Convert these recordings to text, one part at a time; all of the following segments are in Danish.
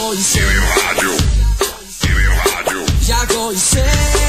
går i seng. Jeg går i seng.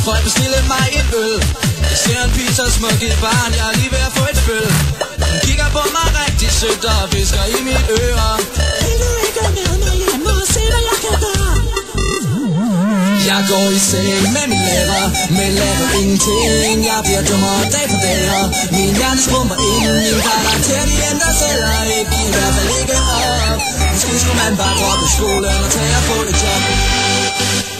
For at bestille mig en øl. Jeg ser en pige så smuk i barn, jeg er lige ved at få et føl. Hun kigger på mig rigtig sødt og visker i mine ører. Vil du ikke med mig hjem og se hvad jeg kan gøre? Jeg går i seng med min læber, men laver ingenting. Jeg bliver dummere dag for dag, og min hjerne skrumper ind. Min karakter de ændrer sig ikke, i hvert fald ikke op. Måske skulle man bare droppe skolen og tage og få et job.